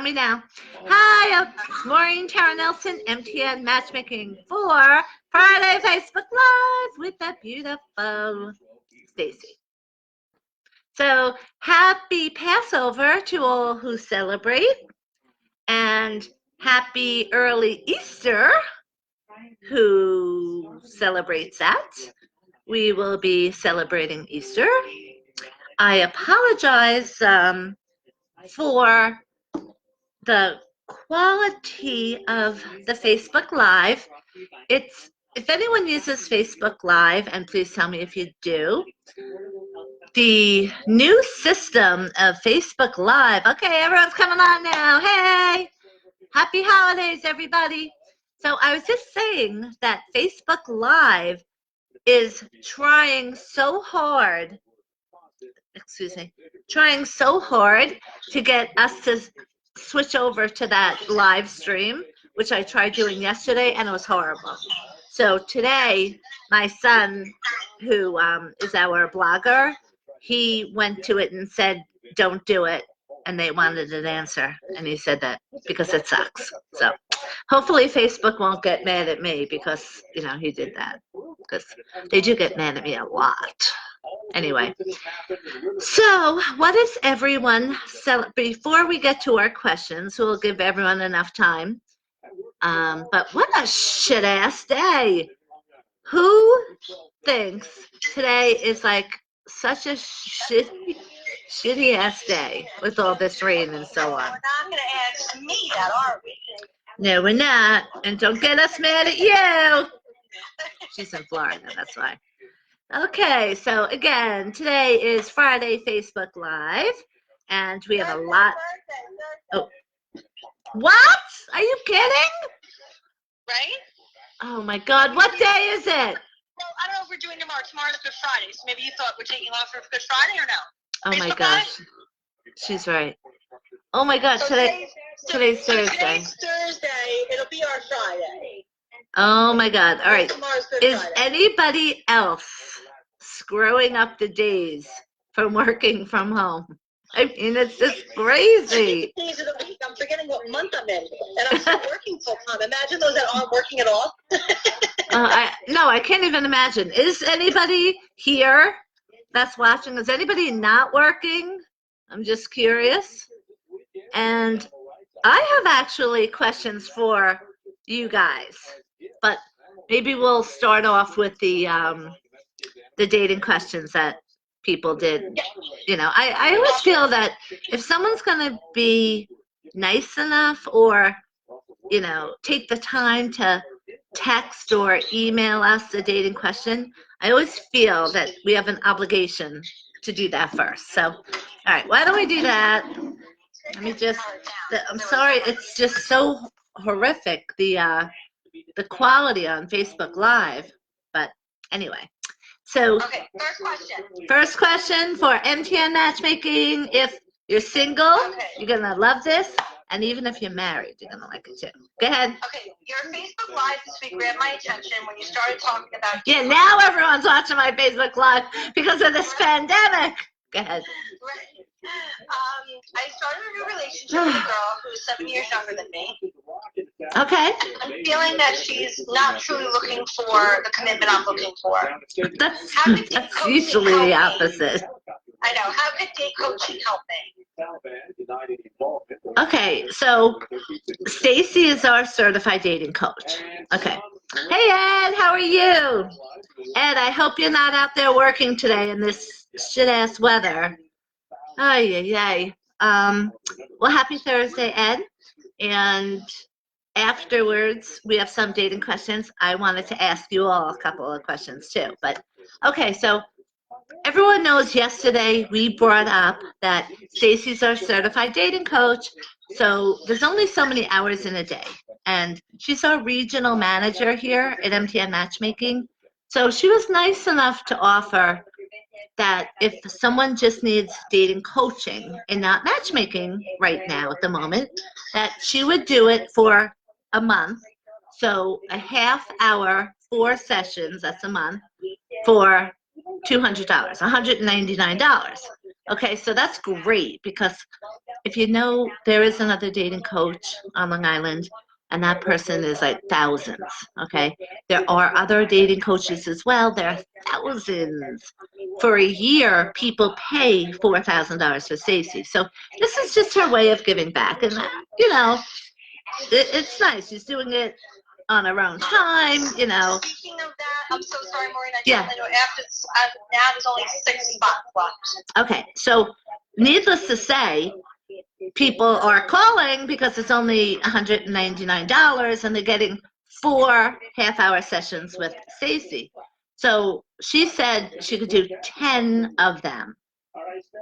me now. Hi, I'm Maureen Tara Nelson, MTN Matchmaking for Friday Facebook Live with that beautiful Stacy. So happy Passover to all who celebrate, and happy early Easter who celebrates that. We will be celebrating Easter. I apologize for the quality of the Facebook Live. If anyone uses Facebook Live, and please tell me if you do, the new system of Facebook Live. Okay, everyone's coming on now. Hey, happy holidays, everybody. So I was just saying that Facebook Live is trying so hard to get us to switch over to that live stream, which I tried doing yesterday, and it was horrible. So today, my son, who is our blogger, he went to it and said, don't do it, and they wanted an answer, and he said that because it sucks. So hopefully Facebook won't get mad at me because, he did that, because they do get mad at me a lot. Anyway, so what is everyone, before we get to our questions, we'll give everyone enough time, but what a shit-ass day. Who thinks today is like such a shitty-ass day with all this rain and so on? We're not going to ask me that, are we? No, we're not, and don't get us mad at you. She's in Florida, that's why. Okay, so again, today is Friday Facebook Live, and we have a lot. Oh, what? Are you kidding? Right? Oh my God, what day is it? Well, I don't know if we're doing tomorrow. Tomorrow's Good Friday, so maybe you thought we're taking off for Good Friday or no? Oh my Facebook gosh, Live? she's right. Oh my God, So today's Thursday. Today's Thursday. It'll be our Friday. Oh my God, all right. Tomorrow's Good Is Friday. anybody else screwing up the days from working from home? I mean, it's just crazy. Days of the week. I'm forgetting what month I'm in, and I'm still working full time. Imagine those that aren't working at all. No, I can't even imagine. Is anybody here that's watching? Is anybody not working? I'm just curious. And I have actually questions for you guys, but maybe we'll start off with the dating questions that people did. I always feel that if someone's going to be nice enough or, take the time to text or email us a dating question, I always feel that we have an obligation to do that first. So, all right, why don't we do that? Let me just, I'm sorry, it's just so horrific, the quality on Facebook Live, but anyway. So, Okay, first question for MTN Matchmaking. If you're single, you're going to love this. And even if you're married, you're going to like it too. Go ahead. Okay, your Facebook Live this week grabbed my attention when you started talking about... Yeah, now everyone's watching my Facebook Live because of this pandemic. Go ahead. Right. I started a new relationship with a girl who's 7 years younger than me. Okay. I'm feeling that she's not truly looking for the commitment I'm looking for. That's usually the opposite. I know. How could date coaching help me? Okay, so Stacy is our certified dating coach. Okay. Hey, Ed, how are you? Ed, I hope you're not out there working today in this shit-ass weather. Ay. Well, happy Thursday, Ed. And afterwards, we have some dating questions. I wanted to ask you all a couple of questions, too. But, okay, so everyone knows yesterday we brought up that Stacy's our certified dating coach, so there's only so many hours in a day. And she's our regional manager here at MTN Matchmaking. So she was nice enough to offer that if someone just needs dating coaching and not matchmaking right now at the moment, that she would do it for a month. So a half hour, 4 sessions, that's a month, for $200, $199. Okay, so that's great because if you know, there is another dating coach on Long Island, and that person is like thousands, okay? There are other dating coaches as well. There are thousands. For a year, people pay $4,000 for Stacy. So this is just her way of giving back. And, you know, it's nice. She's doing it on her own time, you know. Speaking of that, I'm so sorry, Maureen. Yeah. I know now there's only 6 spots left. Okay, so needless to say, people are calling because it's only $199 and they're getting 4 half-hour sessions with Stacy. So she said she could do 10 of them.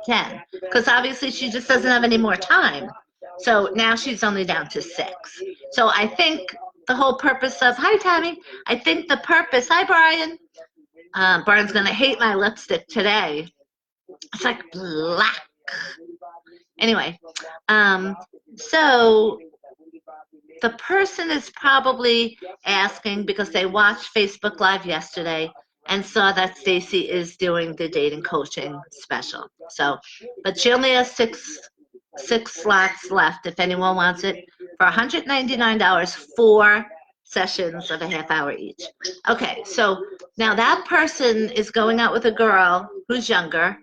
10. Because obviously she just doesn't have any more time. So now she's only down to 6. So I think the whole purpose of, hi Tammy, I think the purpose, hi Brian. Brian's going to hate my lipstick today. It's like black. Anyway, so the person is probably asking because they watched Facebook Live yesterday and saw that Stacy is doing the dating coaching special. So, but she only has six slots left if anyone wants it for $199, 4 sessions of a half hour each. Okay, so now that person is going out with a girl who's younger,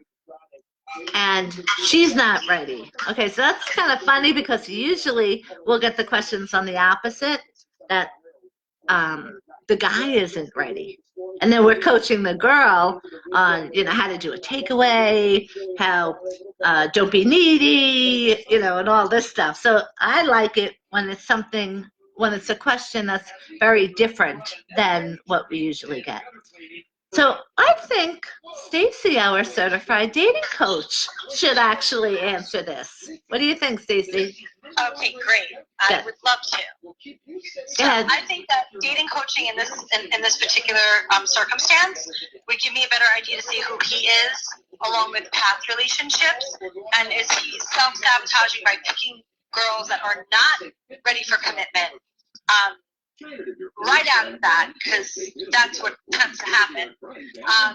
and she's not ready. Okay, so that's kind of funny because usually we'll get the questions on the opposite, that the guy isn't ready. And then we're coaching the girl on, you know, how to do a takeaway, how don't be needy, you know, and all this stuff. So I like it when it's something, when it's a question that's very different than what we usually get. So I think Stacy, our certified dating coach, should actually answer this. What do you think, Stacy? Okay, great. I would love to. So Go ahead. I think that dating coaching in this particular circumstance would give me a better idea to see who he is, along with past relationships, and is he self-sabotaging by picking girls that are not ready for commitment right out of that, because that's what tends to happen.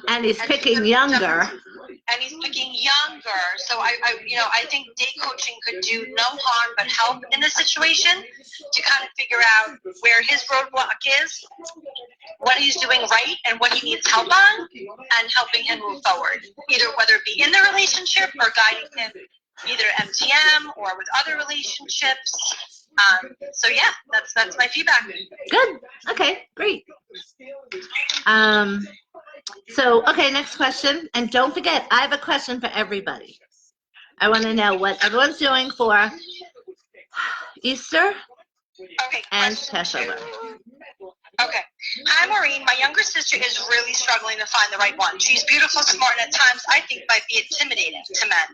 And he's picking younger. And he's picking younger. So I think date coaching could do no harm but help in this situation to kind of figure out where his roadblock is, what he's doing right, and what he needs help on, and helping him move forward. Either whether it be in the relationship or guiding him either MTM or with other relationships. So yeah, that's my feedback. Good. Okay, great. So, okay, next question. And don't forget, I have a question for everybody. I want to know what everyone's doing for Easter and Passover. Okay. Hi, Maureen. My younger sister is really struggling to find the right one. She's beautiful, smart, and at times I think might be intimidating to men.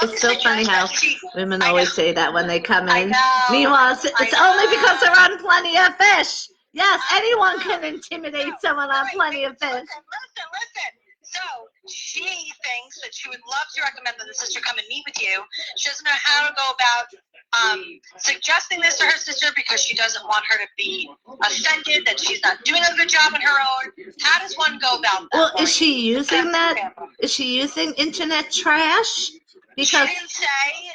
It's so funny how women always say that when they come in. Meanwhile, it's only because they're on Plenty of Fish. Yes, anyone can intimidate someone on Plenty of Fish. Listen. So she thinks that she would love to recommend that the sister come and meet with you. She doesn't know how to go about suggesting this to her sister because she doesn't want her to be offended that she's not doing a good job on her own. How does one go about that? Well, is she using that? Is she using internet trash? Because she didn't say.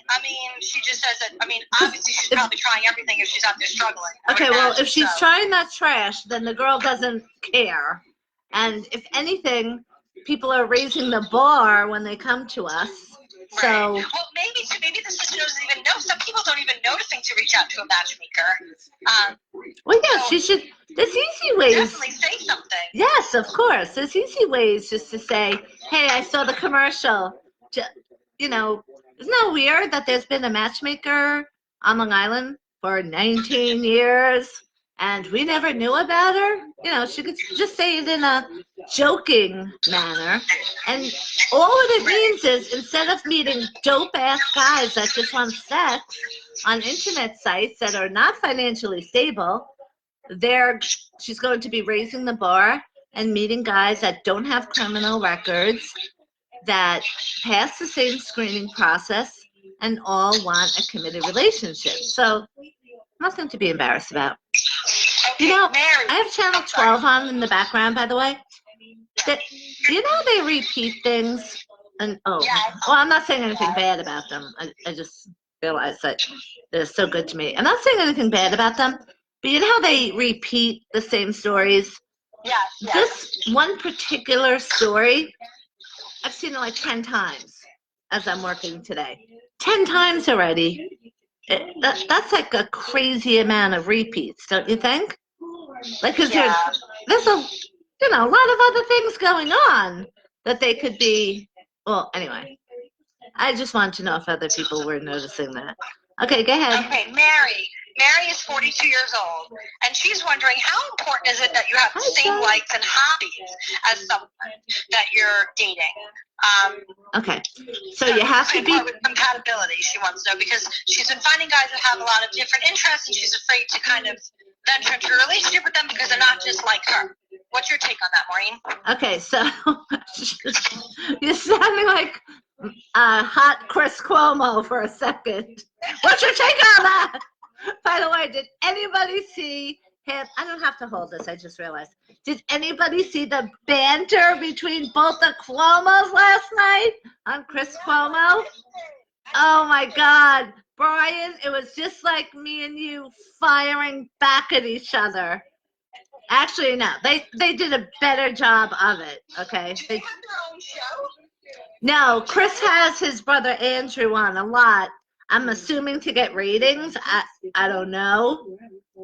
I mean, she just says that. I mean, obviously she's probably trying everything if she's out there struggling. Okay, well, if she's trying that trash, then the girl doesn't care. And if anything, people are raising the bar when they come to us. So well, maybe the sister doesn't even know. Some people don't even know to reach out to a matchmaker. Well, yeah, she should. There's easy ways. Definitely say something. Yes, of course. There's easy ways just to say, "Hey, I saw the commercial." You know, isn't that weird that there's been a matchmaker on Long Island for 19 years and we never knew about her? You know, she could just say it in a joking manner. And all it means is instead of meeting dope-ass guys that just want sex on internet sites that are not financially stable, she's going to be raising the bar and meeting guys that don't have criminal records, that pass the same screening process, and all want a committed relationship. So nothing to be embarrassed about. You know, I have channel 12 on in the background, by the way. You know they repeat things And Yes. well, I'm not saying anything bad about them. I just realized that they're so good to me. I'm not saying anything bad about them, but you know how they repeat the same stories? Yes. This one particular story, I've seen it like 10 times as I'm working today. 10 times already. That's like a crazy amount of repeats, don't you think? Like, cause there's a lot of other things going on that they could be. Well, anyway, I just wanted to know if other people were noticing that. Okay, go ahead. Okay, Mary. Mary is 42 years old, and she's wondering how important is it that you have the same likes and hobbies as someone that you're dating? Okay, so you have to be with compatibility. She wants to know because she's been finding guys that have a lot of different interests, and she's afraid to kind of venture into a relationship with them because they're not just like her. What's your take on that, Maureen? Okay, so you're sounding like hot Chris Cuomo for a second. What's your take on that? By the way, did anybody see him? I don't have to hold this, I just realized. Did anybody see the banter between both the Cuomos last night on Chris Cuomo? Oh my God. Brian, it was just like me and you firing back at each other. Actually, no, they did a better job of it, okay? Do they have their own show? No, Chris has his brother Andrew on a lot. I'm assuming to get ratings. I don't know.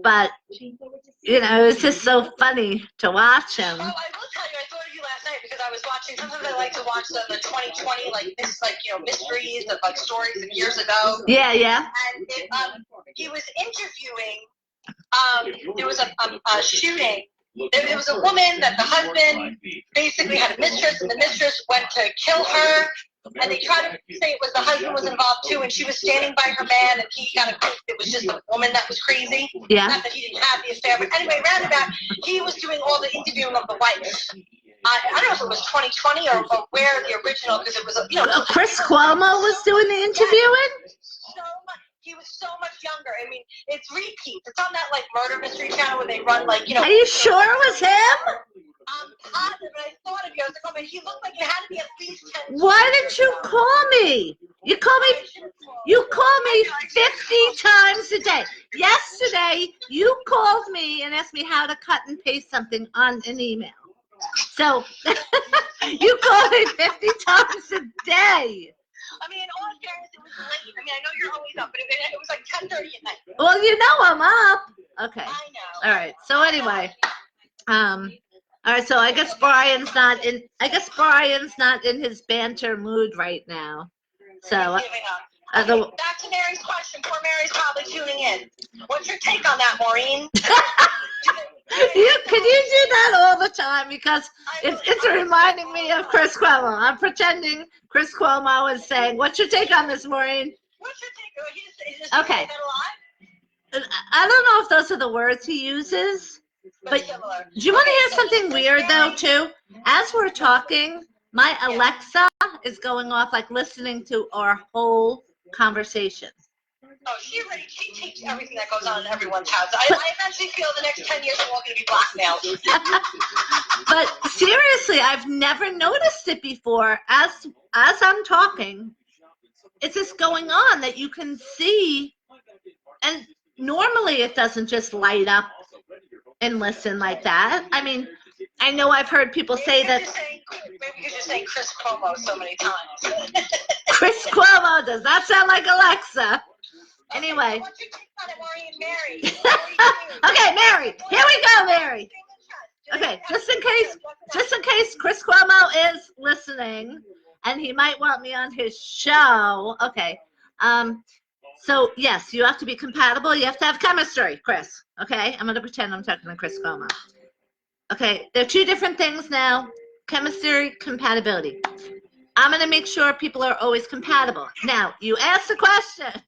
But, it's just so funny to watch him. Oh, I will tell you, I thought of you last night because I was watching, sometimes I like to watch the 2020, mysteries of, stories of years ago. Yeah. And he was interviewing, there was a shooting. There was a woman that the husband basically had a mistress, and the mistress went to kill her. And they tried to say it was the husband was involved too, and she was standing by her man, and he got a proof it was just the woman that was crazy. Yeah. Not that he didn't have the affair, but anyway, roundabout, he was doing all the interviewing of the wife. I don't know if it was 2020 or where the original, because it was Chris Cuomo was doing the interviewing. So much. He was so much younger. I mean, it's repeats. It's on that murder mystery channel where they run Are you sure it was him? I'm positive, but I thought of you. I was like, oh man, he looked like it had to be at least 10. Why didn't you call me? You call me 50 times a day. Yesterday, you called me and asked me how to cut and paste something on an email. So, you called me 50 times a day. I mean, in all fairness, it was late. I mean, I know you're always up, but it was like 10:30 at night. Well, I'm up. Okay. I know. All right. So anyway, all right. So I guess Brian's not in his banter mood right now. So. Giving up. Okay, back to Mary's question. Poor Mary's probably tuning in. What's your take on that, Maureen? Can you do that all the time? Because it's reminding me of Chris Cuomo. I'm pretending Chris Cuomo is saying, "What's your take on this, Maureen?" What's your take? Okay. I don't know if those are the words he uses, but do you want to hear something weird though too? As we're talking, my Alexa is going off listening to our whole conversation. Oh, she takes everything that goes on in everyone's house. I eventually feel the next 10 years we're all going to be blackmailed. But seriously, I've never noticed it before. As I'm talking, it's just going on that you can see, and normally it doesn't just light up and listen like that. I mean, I know I've heard people say that. Maybe because you're saying Chris Cuomo so many times. Chris Cuomo does not sound like Alexa. Anyway. What's your take on it, Maury and Mary? Okay, Mary. Here we go, Mary. Okay, just in case Chris Cuomo is listening, and he might want me on his show. Okay. So yes, you have to be compatible. You have to have chemistry, Chris. Okay, I'm gonna pretend I'm talking to Chris Cuomo. Okay, they're two different things now. Chemistry, compatibility. I'm gonna make sure people are always compatible. Now, you asked the question.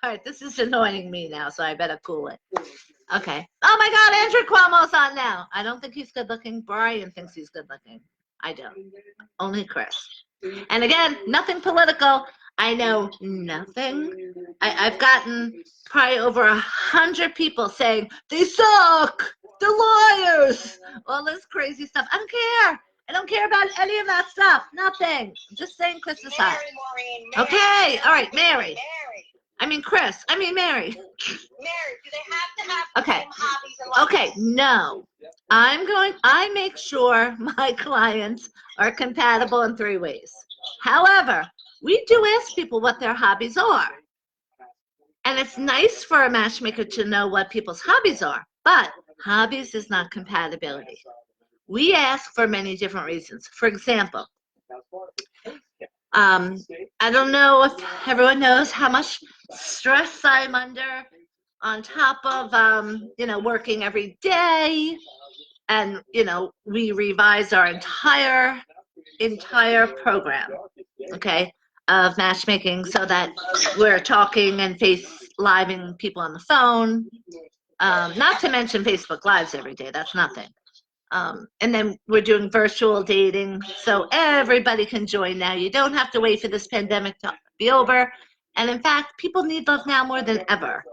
All right, this is annoying me now, so I better cool it. Okay. Oh my God, Andrew Cuomo's on now. I don't think he's good looking. Brian thinks he's good looking. I don't. Only Chris. And again, nothing political. I know nothing. I've gotten probably over 100 people saying, they suck. They're liars. All this crazy stuff. I don't care. I don't care about any of that stuff. Nothing. I'm just saying Chris is hot. Mary, Maureen, Mary, Okay. All right, Mary. Mary. I mean Chris. I mean Mary. Mary, do they have to have the Okay. same hobbies and likes? Okay. No. I make sure my clients are compatible in 3 ways. However, we do ask people what their hobbies are. And it's nice for a matchmaker to know what people's hobbies are, but hobbies is not compatibility. We ask for many different reasons. For example, I don't know if everyone knows how much stress I'm under on top of, working every day. And, we revise our entire program, okay, of matchmaking so that we're talking and living people on the phone. Not to mention Facebook Lives every day. That's nothing. And then we're doing virtual dating, so everybody can join now. You don't have to wait for this pandemic to be over. And in fact, people need love now more than ever.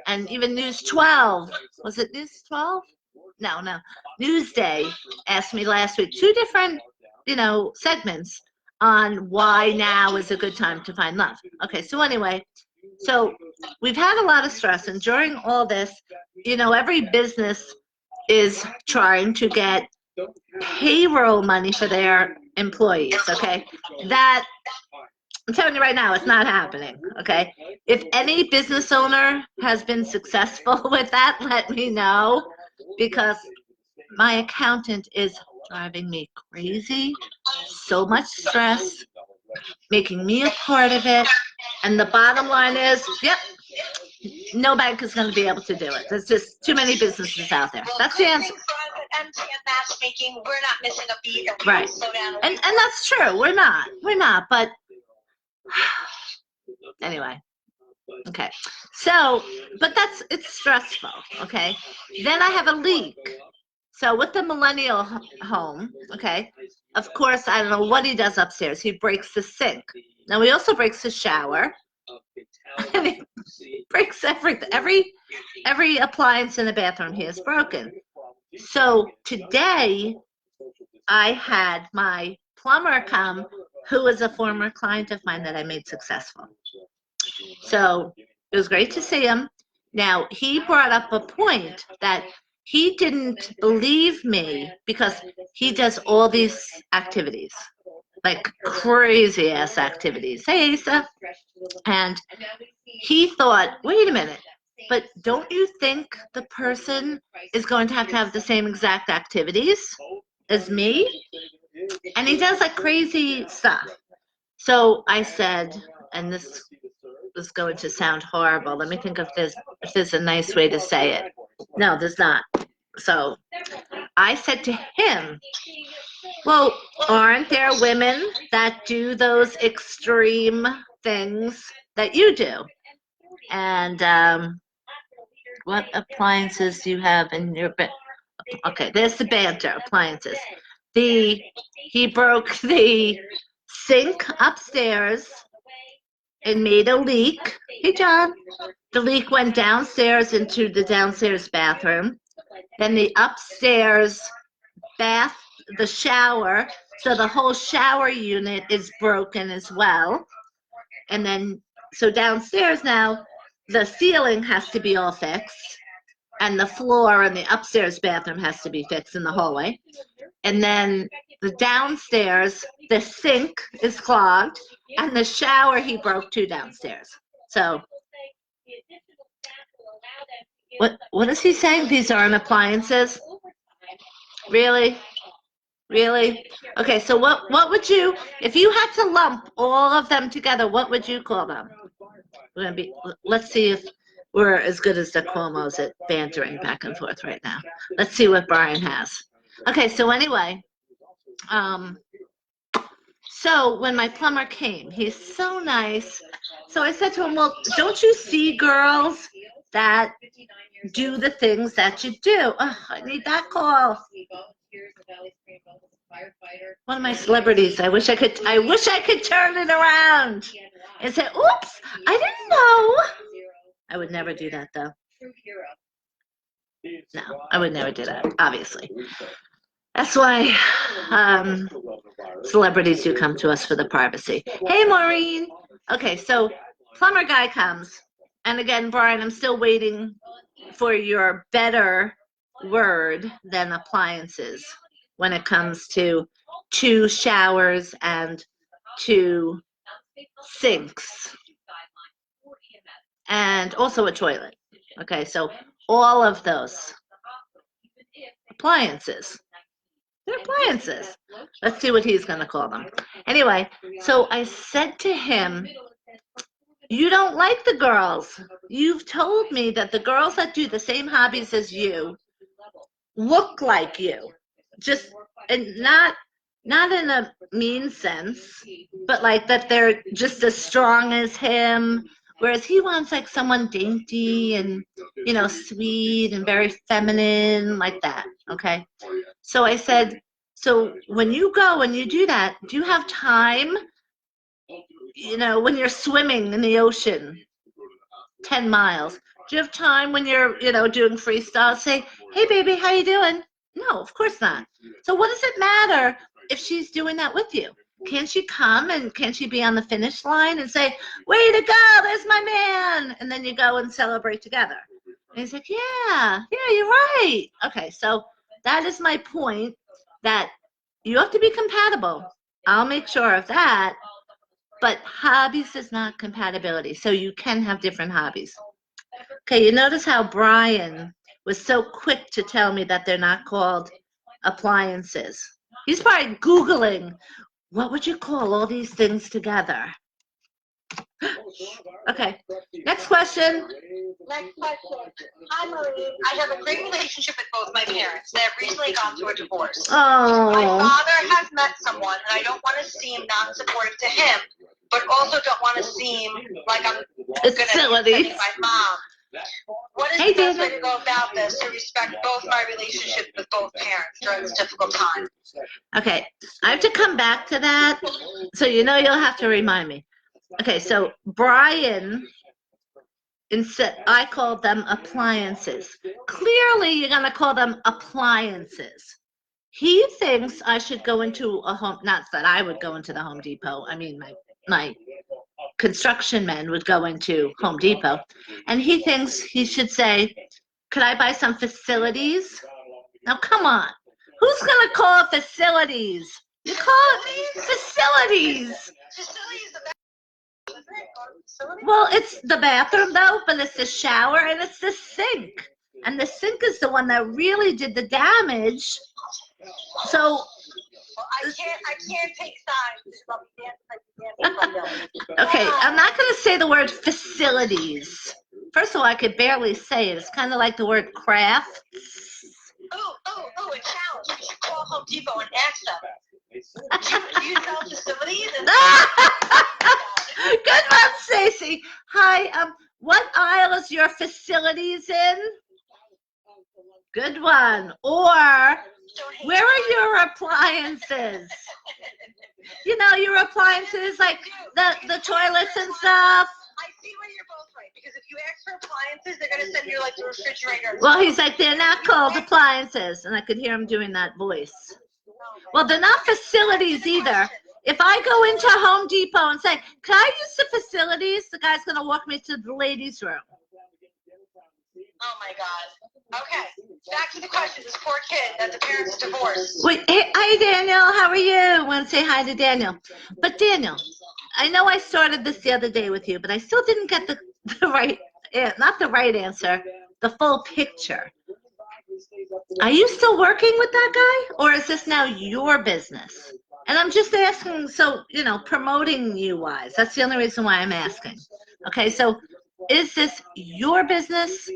And even News 12, was it News 12? No. Newsday asked me last week 2 different, segments on why now is a good time to find love. Okay, so anyway, so we've had a lot of stress, and during all this, every business is trying to get payroll money for their employees, okay? That, I'm telling you right now, it's not happening, okay? If any business owner has been successful with that, let me know, because my accountant is driving me crazy. So much stress, making me a part of it. And the bottom line is, yep, no bank is going to be able to do it. There's just too many businesses out there. That's the answer. For MTM matchmaking, we're not missing a beat. Right. And that's true. We're not. But anyway. Okay. So, but it's stressful. Okay. Then I have a leak. So with the millennial home, okay, of course, I don't know what he does upstairs. He breaks the sink. Now he also breaks the shower. And he breaks everything. Every appliance in the bathroom he has broken. So today I had my plumber come, who is a former client of mine that I made successful. So it was great to see him. Now he brought up a point that he didn't believe me because he does all these activities, like crazy ass activities. Hey, Asa. And he thought, wait a minute, but don't you think the person is going to have the same exact activities as me? And he does like crazy stuff. So I said, and this is going to sound horrible. Let me think if there's a nice way to say it. No, there's not. So I said to him, well, aren't there women that do those extreme things that you do? And what appliances do you have in your bed? Okay, there's the banter, appliances. He broke the sink upstairs and made a leak. Hey, John. The leak went downstairs into the downstairs bathroom. Then the upstairs bath, the shower, so the whole shower unit is broken as well. And then, so downstairs now, the ceiling has to be all fixed, and the floor in the upstairs bathroom has to be fixed in the hallway. And then the downstairs, the sink is clogged, and the shower he broke too downstairs. So, what is he saying? These aren't appliances? Really? Really? Okay, so what would you, if you had to lump all of them together, what would you call them? Let's see if we're as good as the Cuomo's at bantering back and forth right now. Let's see what Brian has. Okay, so anyway, so when my plumber came, he's so nice. So I said to him, well, don't you see girls that do the things that you do? Oh, I need that call. One of my celebrities. I wish I could turn it around and say, oops, I didn't know. I would never do that, though. No, I would never do that, obviously. That's why celebrities do come to us for the privacy. Hey, Maureen. Okay, so plumber guy comes. And again, Brian, I'm still waiting for your better word than appliances when it comes to 2 showers and 2 sinks and also a toilet. Okay, so all of those appliances. They're appliances. Let's see what he's going to call them. Anyway, so I said to him, you don't like the girls. You've told me that the girls that do the same hobbies as you look like you. Just, and not in a mean sense, but like that they're just as strong as him. Whereas he wants like someone dainty and, sweet and very feminine, like that. Okay. So I said, so when you go and you do that, do you have time, when you're swimming in the ocean, 10 miles? Do you have time when you're, doing freestyle? Say, hey, baby, how you doing? No, of course not. So what does it matter if she's doing that with you? Can't she come and can't she be on the finish line and say, way to go, there's my man? And then you go and celebrate together. And he's like, yeah, you're right. Okay, so that is my point, that you have to be compatible. I'll make sure of that. But hobbies is not compatibility. So you can have different hobbies. Okay, you notice how Brian was so quick to tell me that they're not called appliances. He's probably Googling, what would you call all these things together? Okay, next question. Next question. Hi, Maureen. I have a great relationship with both my parents. They have recently gone through a divorce. My Oh, father has met someone, and I don't want to seem not supportive to him, but also don't want to seem like I'm going to facilities. be my mom. What is the best way to go about this to respect both my relationship with both parents during this difficult time? Okay, I have to come back to that, so you'll have to remind me. Okay, so Brian, instead, I called them appliances. Clearly, you're going to call them appliances. He thinks I should go into a home, not that I would go into the Home Depot. I mean, my construction men would go into Home Depot. And he thinks he should say, could I buy some facilities? Now, come on. Who's going to call facilities? You call it facilities. Well, it's the bathroom, though, but it's the shower and it's the sink. And the sink is the one that really did the damage. So I can't take sides. Okay, I'm not going to say the word facilities. First of all, I could barely say it. It's kind of like the word craft. Oh, a challenge. You should call Home Depot and ask them. Do you sell facilities? Good one, Stacy. Hi, what aisle is your facilities in? Good one. Or, where are your appliances? Your appliances, like the toilets and stuff. I see where you're both right, because if you ask for appliances, they're going to send you like the refrigerator. Well, he's like, they're not called appliances. And I could hear him doing that voice. Well, they're not facilities either. If I go into Home Depot and say, can I use the facilities? The guy's going to walk me to the ladies' room. Oh, my God. Okay, back to the question. This poor kid that the parents divorced. Wait, hey, hi, Daniel. How are you? I want to say hi to Daniel. But, Daniel, I know I started this the other day with you, but I still didn't get the right, not the right answer, the full picture. Are you still working with that guy, or is this now your business? And I'm just asking, so, promoting you wise. That's the only reason why I'm asking. Okay, so is this your business?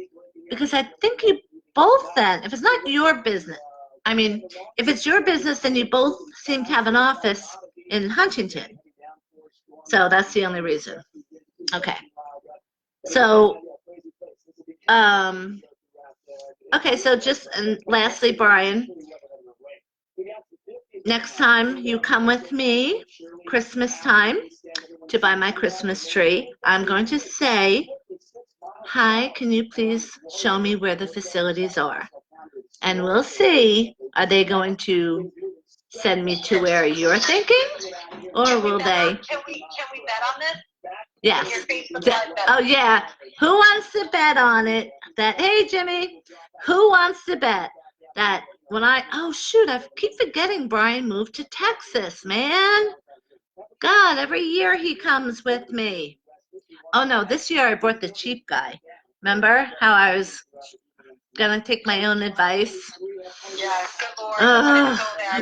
Because I think you both then, if it's not your business, I mean, if it's your business, then you both seem to have an office in Huntington. So that's the only reason. Okay. So, okay, so just, and lastly, Brian, next time you come with me, Christmas time, to buy my Christmas tree, I'm going to say, hi, can you please show me where the facilities are? And we'll see, Are they going to send me to where you're thinking, or will they? Can we bet on this? Yes. Your Facebook Live bet. Oh yeah. Who wants to bet on it? That hey Jimmy, who wants to bet that when oh shoot, I keep forgetting Brian moved to Texas, man. God, every year he comes with me. Oh no, this year I brought the cheap guy. Remember how I was gonna take my own advice? Yeah, good Lord.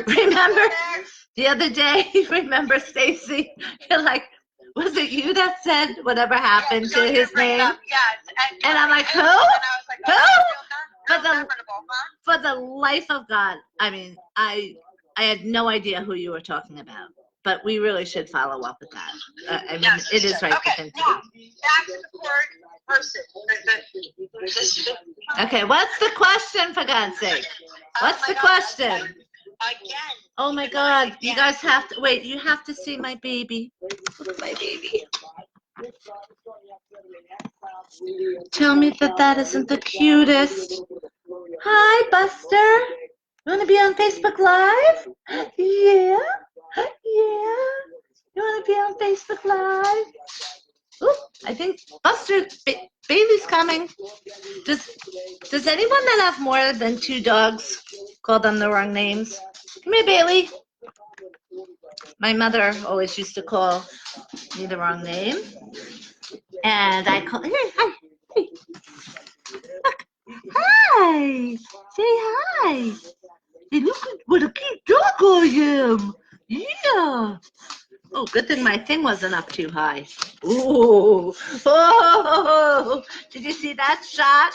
Remember the other day? Remember Stacy? You're like, was it you that said whatever happened to his name? Yes. And I'm like, who? And I was like, Who? For the life of God, I mean, I had no idea who you were talking about. But we really should follow up with that. I mean, yes, it is right. Okay, now, back to the court person. Okay, what's the question, for God's sake? What's the question? Again. Oh my God, you guys have to, wait, you have to see my baby. Look at my baby. Tell me that isn't the cutest. Hi, Buster. You want to be on Facebook Live? Yeah. Yeah. You want to be on Facebook Live? Oop, I think Buster, Bailey's coming. Does anyone that have more than 2 dogs call them the wrong names? Come here, Bailey. My mother always used to call me the wrong name. And I call, here, hi. Hey. Look. Hi. Say hi. Hey, look at what a cute dog I am. Yeah. Oh, good thing my thing wasn't up too high. Ooh. Oh. Did you see that shot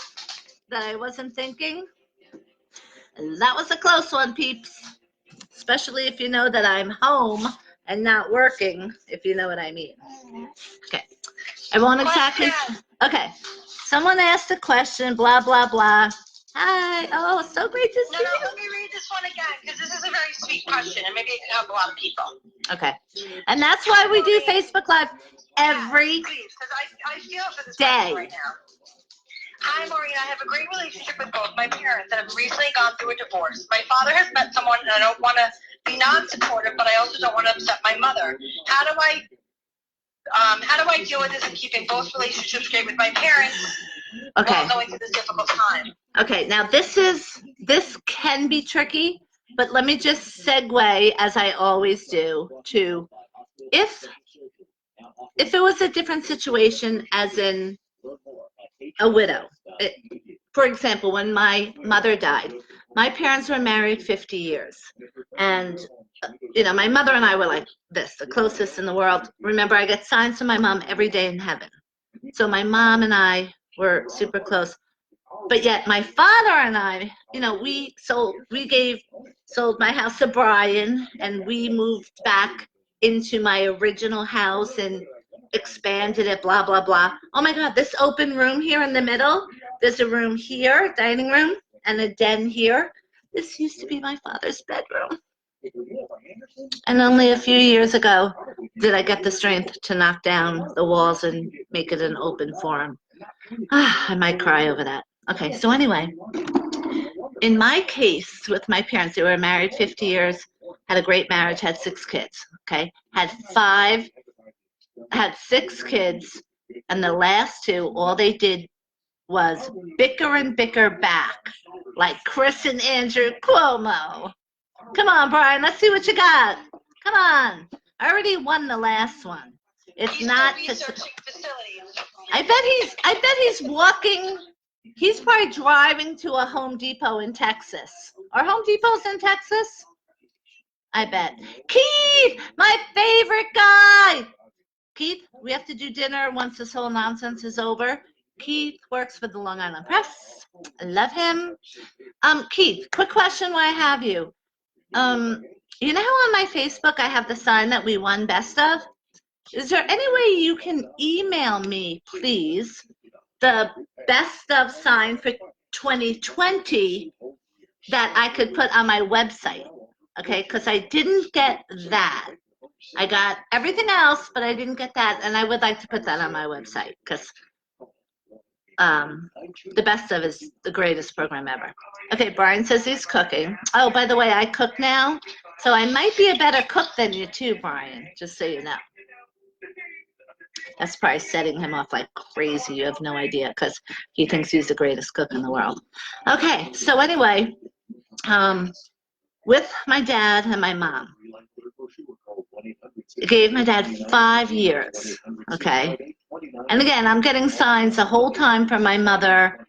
that I wasn't thinking? That was a close one, peeps. Especially if you know that I'm home and not working, if you know what I mean. Okay. I won't exactly. Okay. Someone asked a question, blah, blah, blah. Hi. Oh, so great to see you. No, let me read this one again, because this is a very sweet question, and maybe it can help a lot of people. Okay. And that's why we do Facebook Live every because I feel for this day. Right now. Hi, Maureen. I have a great relationship with both my parents and have recently gone through a divorce. My father has met someone, and I don't want to be non-supportive, but I also don't want to upset my mother. How do I deal with this and keeping both relationships great with my parents while going through this difficult time? Okay, now this can be tricky, but let me just segue, as I always do, to if it was a different situation, as in a widow. For example, when my mother died, my parents were married 50 years. And, you know, my mother and I were like this, the closest in the world. Remember, I get signs from my mom every day in heaven. So my mom and I were super close. But yet my father and I, you know, we sold my house to Brian, and we moved back into my original house and expanded it, blah, blah, blah. Oh my God, this open room here in the middle, there's a room here, dining room, and a den here. This used to be my father's bedroom. And only a few years ago did I get the strength to knock down the walls and make it an open forum. I might cry over that. Okay, so anyway, in my case with my parents, they were married 50 years, had a great marriage, had 6 kids, okay? Had 6 kids, and the last 2, all they did was bicker and bicker back, like Chris and Andrew Cuomo. Come on, Brian, let's see what you got. Come on. I already won the last one. It's not researching facilities. I bet he's walking. He's probably driving to a Home Depot in Texas. Are Home Depots in Texas? I bet. Keith, my favorite guy. Keith, we have to do dinner once this whole nonsense is over. Keith works for the Long Island Press. I love him. Keith, quick question while I have you. You know how on my Facebook I have the sign that we won best of? Is there any way you can email me, please, the best of sign for 2020 that I could put on my website? Okay, because I didn't get that. I got everything else, but I didn't get that, and I would like to put that on my website because the best of is the greatest program ever. Okay, Brian says he's cooking. Oh, by the way, I cook now, so I might be a better cook than you too, Brian, just so you know. That's probably setting him off like crazy. You have no idea, because he thinks he's the greatest cook in the world. Okay, so anyway, with my dad and my mom, it gave my dad 5 years, okay? And again, I'm getting signs the whole time from my mother,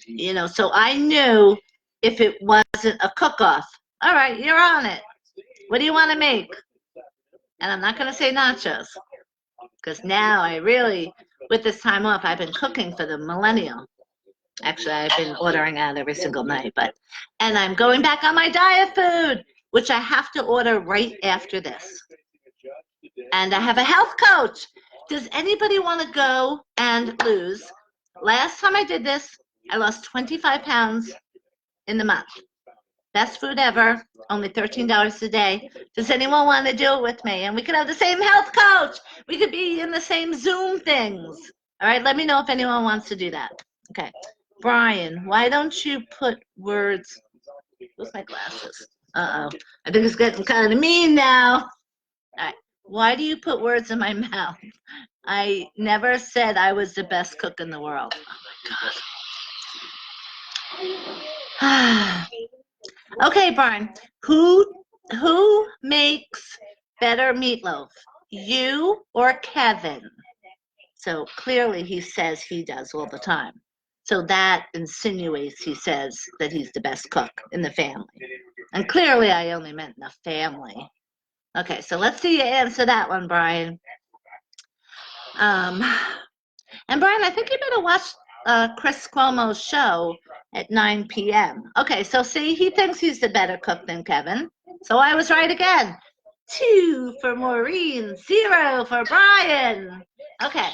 you know, so I knew if it wasn't a cook-off, all right, you're on it. What do you want to make? And I'm not going to say nachos, because now I really, with this time off, I've been cooking for the millennial. Actually, I've been ordering out every single night, and I'm going back on my diet food, which I have to order right after this. And I have a health coach. Does anybody want to go and lose? Last time I did this, I lost 25 pounds in the month. Best food ever, only $13 a day. Does anyone want to do it with me? And we could have the same health coach. We could be in the same Zoom things. All right, let me know if anyone wants to do that. Okay. Brian, why don't you put words? Where's my glasses? Uh-oh. I think it's getting kind of mean now. All right. Why do you put words in my mouth? I never said I was the best cook in the world. Oh, my God. Okay, Brian. Who makes better meatloaf? You or Kevin? So clearly he says he does all the time. So that insinuates he says that he's the best cook in the family. And clearly I only meant in the family. Okay, so let's see you answer that one, Brian. And Brian, I think you better watch Chris Cuomo's show at 9 p.m. Okay, so see, he thinks he's the better cook than Kevin. So I was right again. 2 for Maureen, 0 for Brian. Okay,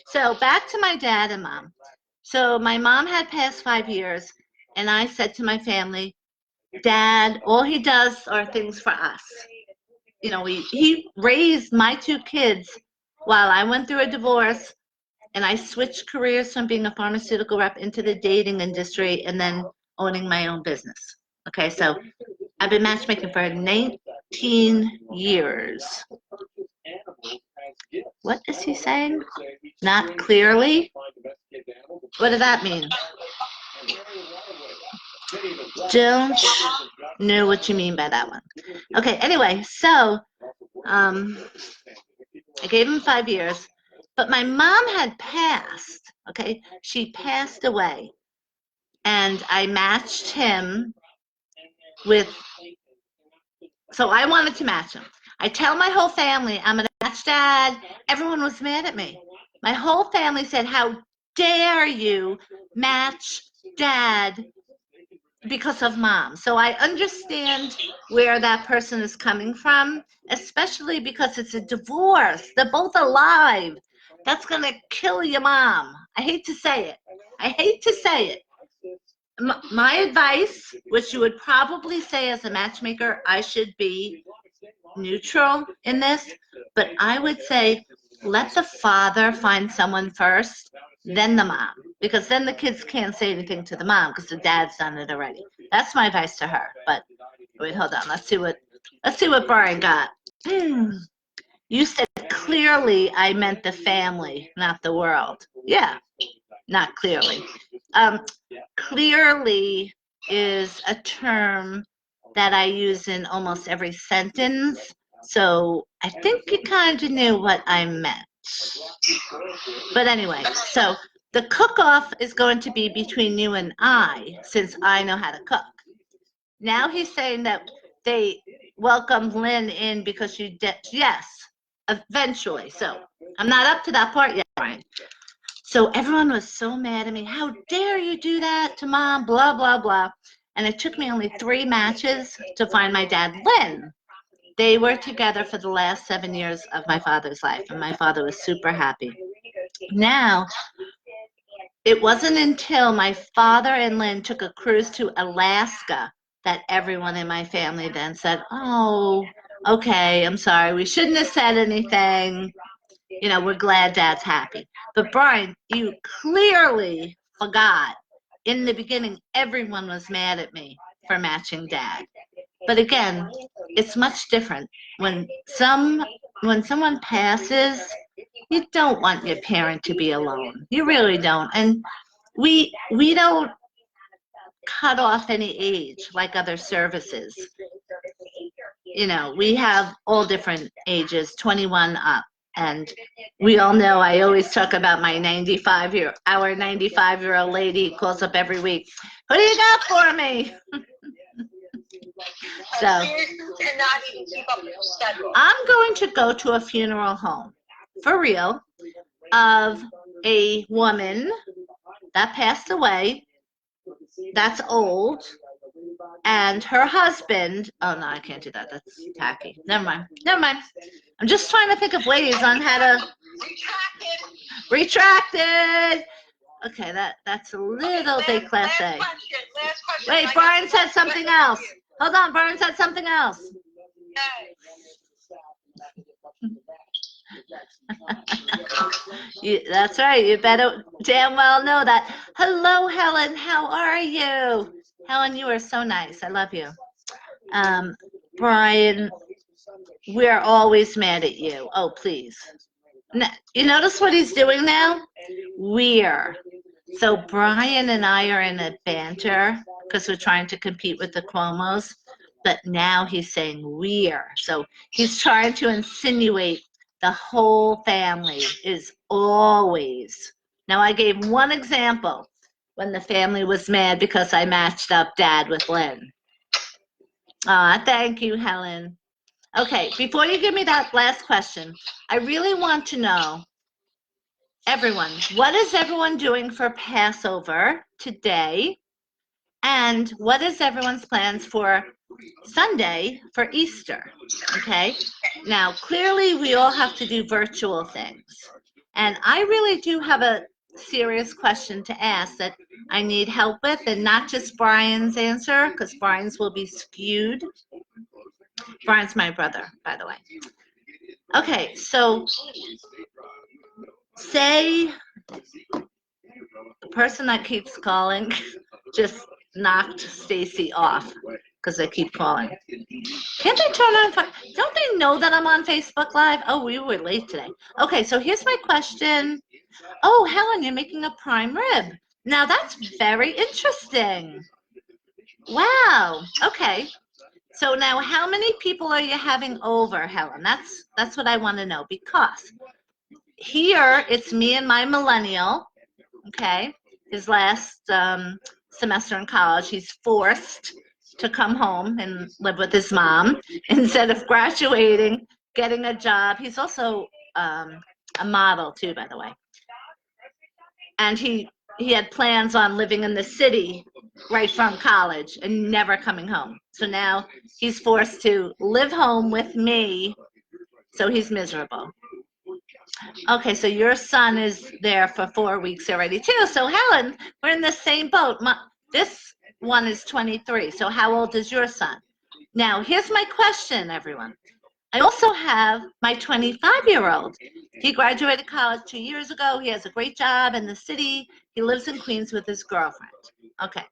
so back to my dad and mom. So my mom had passed 5 years, and I said to my family, Dad, all he does are things for us. You know, he raised my 2 kids while I went through a divorce, and I switched careers from being a pharmaceutical rep into the dating industry and then owning my own business. Okay, so I've been matchmaking for 19 years. What is he saying? Not clearly? What does that mean? Don't know what you mean by that one. Okay, anyway, so I gave him 5 years, but my mom had passed, okay? She passed away, and I matched him with, so I wanted to match him. I tell my whole family, I'm going to match Dad. Everyone was mad at me. My whole family said, how dare you match Dad because of Mom. So I understand where that person is coming from, especially because it's a divorce. They're both alive. That's going to kill your mom. I hate to say it. I hate to say it. My advice, which you would probably say as a matchmaker, I should be neutral in this, but I would say let the father find someone first, then the mom, because then the kids can't say anything to the mom because the dad's done it already. That's my advice to her. But wait, hold on. Let's see what Brian got. You said clearly I meant the family, not the world. Yeah, not clearly. Clearly is a term that I use in almost every sentence. So I think you kind of knew what I meant. But anyway, so the cook-off is going to be between you and I, since I know how to cook. Now he's saying that they welcomed Lynn in because she did. Yes, eventually. So I'm not up to that part yet, Brian. So everyone was so mad at me. How dare you do that to Mom, blah, blah, blah. And it took me only 3 matches to find my dad, Lynn. They were together for the last 7 years of my father's life, and my father was super happy. Now, it wasn't until my father and Lynn took a cruise to Alaska that everyone in my family then said, oh, okay, I'm sorry, we shouldn't have said anything. You know, we're glad Dad's happy. But Brian, you clearly forgot. In the beginning, everyone was mad at me for matching dad. But again, it's much different. When someone passes, you don't want your parent to be alone. You really don't. And we don't cut off any age like other services. You know, we have all different ages, 21 up. And we all know I always talk about our 95-year-old lady calls up every week. Who do you got for me? So cannot even keep up with your schedule. I'm going to go to a funeral home, for real, of a woman that passed away, that's old, and her husband, oh no, I can't do that, that's tacky. Never mind. I'm just trying to think of ways on how to retract it. Okay, that's a little bit classe. Last question. Wait, Brian said something else. Hold on, Brian said something else. That's right. You better damn well know that. Hello, Helen. How are you? Helen, you are so nice. I love you. Brian, we're always mad at you. Oh, please. Now, you notice what he's doing now? We're. So Brian and I are in a banter because we're trying to compete with the Cuomos, but now he's saying we're. So he's trying to insinuate the whole family is always. Now I gave one example when the family was mad because I matched up Dad with Lynn. Thank you, Helen. Okay, before you give me that last question, I really want to know, everyone, what is everyone doing for Passover today? And what is everyone's plans for Sunday for Easter? Okay, now clearly we all have to do virtual things. And I really do have a serious question to ask that I need help with, and not just Brian's answer, because Brian's will be skewed. Brian's my brother, by the way. Okay, so say the person that keeps calling just knocked Stacy off because they keep calling. Can't they turn on? Don't they know that I'm on Facebook Live? Oh, we were late today. Okay, so here's my question. Oh, Helen, you're making a prime rib. Now that's very interesting. Wow. Okay. So now, how many people are you having over, Helen? That's what I want to know, because here it's me and my millennial. Okay, his last semester in college, he's forced to come home and live with his mom instead of graduating, getting a job. He's also a model too, by the way. And he had plans on living in the city right from college and never coming home. So now he's forced to live home with me, so he's miserable. Okay, so your son is there for 4 weeks already too. So Helen, we're in the same boat. This one is 23. So how old is your son? Now, here's my question, everyone. I also have my 25-year-old. He graduated college 2 years ago. He has a great job in the city. He lives in Queens with his girlfriend. Okay,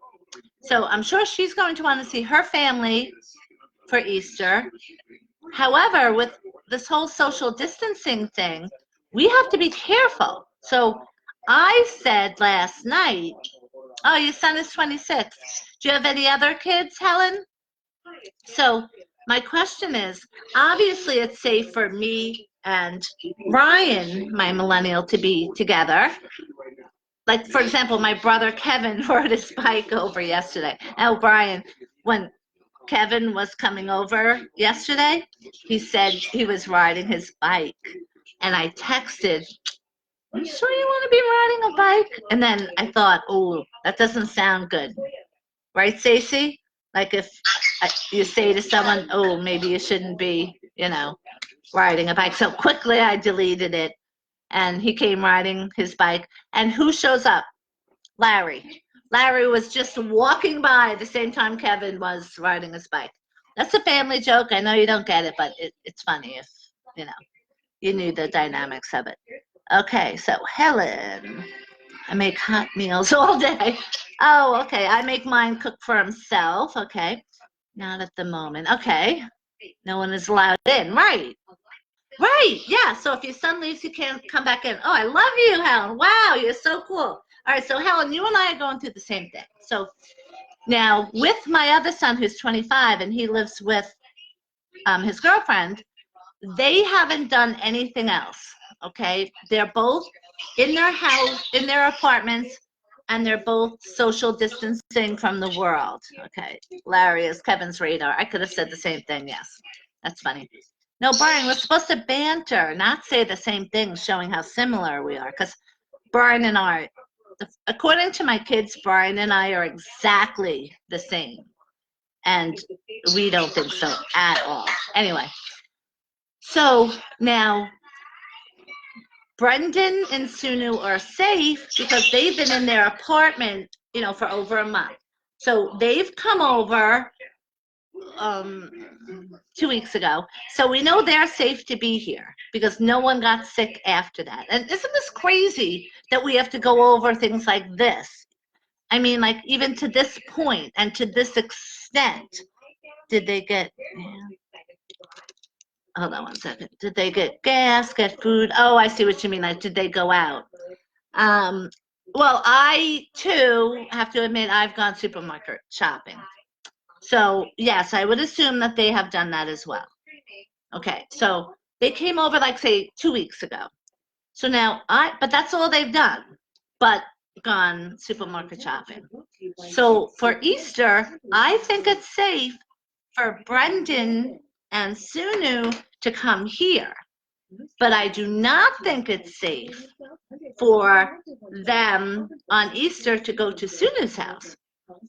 so I'm sure she's going to want to see her family for Easter. However, with this whole social distancing thing, we have to be careful. So I said last night, oh, your son is 26. Do you have any other kids, Helen? So my question is, obviously it's safe for me and Brian, my millennial, to be together. Like, for example, my brother Kevin rode his bike over yesterday. Oh, Brian, when Kevin was coming over yesterday, he said he was riding his bike. And I texted, "Are you sure you want to be riding a bike?" And then I thought, oh, that doesn't sound good. Right, Stacey? Like if you say to someone, oh, maybe you shouldn't be, riding a bike. So quickly I deleted it. And he came riding his bike. And who shows up? Larry. Larry was just walking by at the same time Kevin was riding his bike. That's a family joke. I know you don't get it, but it's funny if, you knew the dynamics of it. Okay, so Helen. I make hot meals all day. Oh, okay. I make mine cook for himself. Okay. Not at the moment. Okay. No one is allowed in. Right. Right. Yeah. So if your son leaves, you can't come back in. Oh, I love you, Helen. Wow, you're so cool. All right. So Helen, you and I are going through the same thing. So now with my other son who's 25 and he lives with his girlfriend, they haven't done anything else. Okay. They're both in their house, in their apartments, and they're both social distancing from the world. Okay. Larry is Kevin's radar. I could have said the same thing. Yes. That's funny. No, Brian, we're supposed to banter, not say the same things, showing how similar we are. Because Brian and I, according to my kids, Brian and I are exactly the same. And we don't think so at all. Anyway, so now Brendan and Sunu are safe because they've been in their apartment, for over a month. So they've come over 2 weeks ago. So we know they're safe to be here because no one got sick after that. And isn't this crazy that we have to go over things like this? I mean, like even to this point and to this extent, did they get, hold on 1 second. Did they get gas, get food? Oh, I see what you mean. Like, did they go out? Well, I too have to admit I've gone supermarket shopping. So yes, I would assume that they have done that as well. Okay, so they came over like say 2 weeks ago. So now but that's all they've done, but gone supermarket shopping. So for Easter, I think it's safe for Brendan and Sunu to come here. But I do not think it's safe for them on Easter to go to Sunu's house.